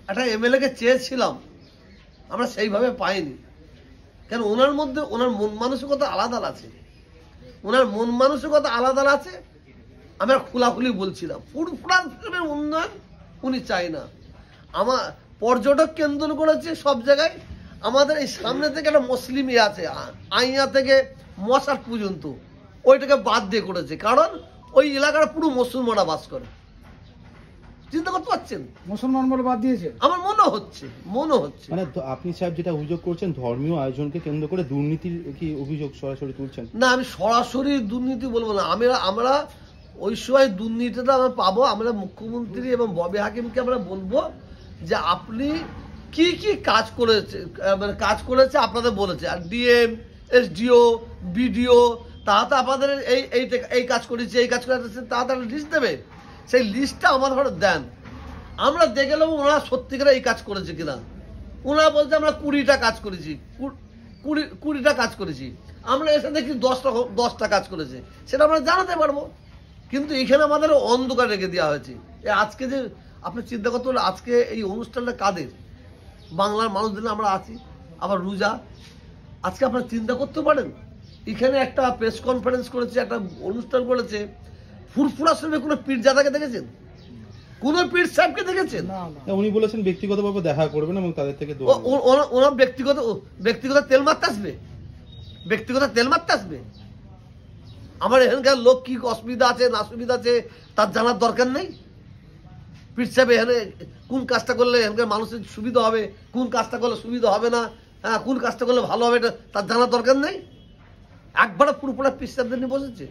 একটা এমএলএ কে চেয়েছিলাম, আমরা সেইভাবে পাইনি। কেন ওনার মধ্যে ওনার মন মানসিকতা আলাদা আছে, ওনার মন মানসিকতা আলাদা আছে। আমরা খোলাখুলি বলছিলাম ফুরফুরার ফিল্মের উন্নয়ন উনি চাই না। আমার পর্যটক কেন্দ্র করেছে সব জায়গায়। আমাদের এই সামনে থেকে একটা মুসলিম আছে, আইয়া থেকে মশার পর্যন্ত, ওইটাকে বাদ দিয়ে করেছে, কারণ ওই এলাকার পুরো মুসলমানরা বাস করে। চিন্তা করতে পারছেন? মুসলমান বলে বাদ দিয়েছে আমার মনে হচ্ছে মানে আপনি সাহেব যেটা অভিযোগ করছেন, ধর্মীয় আয়োজনকে কেন্দ্র করে দুর্নীতির কি অভিযোগ সরাসরি তুলছেন? না, আমি সরাসরি দুর্নীতি বলবো না। আমরা ওই সময় দুর্নীতিটা আমরা পাবো, আমরা মুখ্যমন্ত্রী এবং ববি হাকিমকে আমরা বলবো যে আপনি কি কি কাজ করেছে, মানে কাজ করেছে আপনাদের বলেছে, আর ডিএম এসডিও বিডিও তারা তো আপনাদের এই কাজ করেছে, এই কাজ করেছে, তারা তারা লিস্ট দেবে। সেই লিস্টটা আমার ঘরে দেন, আমরা দেখে নেবো ওনারা সত্যিকারে এই কাজ করেছে কিনা। ওনারা বলছে আমরা 20টা কাজ করেছি, 20টা কাজ করেছি, আমরা এসে দেখি 10টা কাজ করেছে, সেটা আমরা জানাতে পারবো। কিন্তু এখানে আমাদের অন্ধকার রেখে দেওয়া হয়েছে। আজকে যে আপনি চিন্তা করতে পারলে, আজকে এই অনুষ্ঠানটা কাদের? বাংলার মানুষদের আমরা আছি, আবার রোজা। আজকে আপনারা চিন্তা করতে পারেন, এখানে একটা প্রেস কনফারেন্স করেছে, একটা অনুষ্ঠান করেছে, ফুরফুরা শরীফে কোনো পীরজাদাকে দেখেছেন? কোন পীর সাহেবকে দেখেছেন? উনি বলেছেন ব্যক্তিগতভাবে দেখা করবেন এবং তাদের থেকে ওনার ব্যক্তিগত তেল মারতে আসবে, ব্যক্তিগত তেল মারতে আসবে। আমার এখানকার লোক কি অসুবিধা আছে না সুবিধা আছে তার জানার দরকার নেই? পীর সাহেব এখানে কোন কাজটা করলে এখানকার মানুষের সুবিধা হবে, কোন কাজটা করলে সুবিধা হবে না, হ্যাঁ কোন কাজটা করলে ভালো হবে, তার জানার দরকার নেই? একবার পুরোপুরা পীর সাহেবদের নিয়ে বসেছে।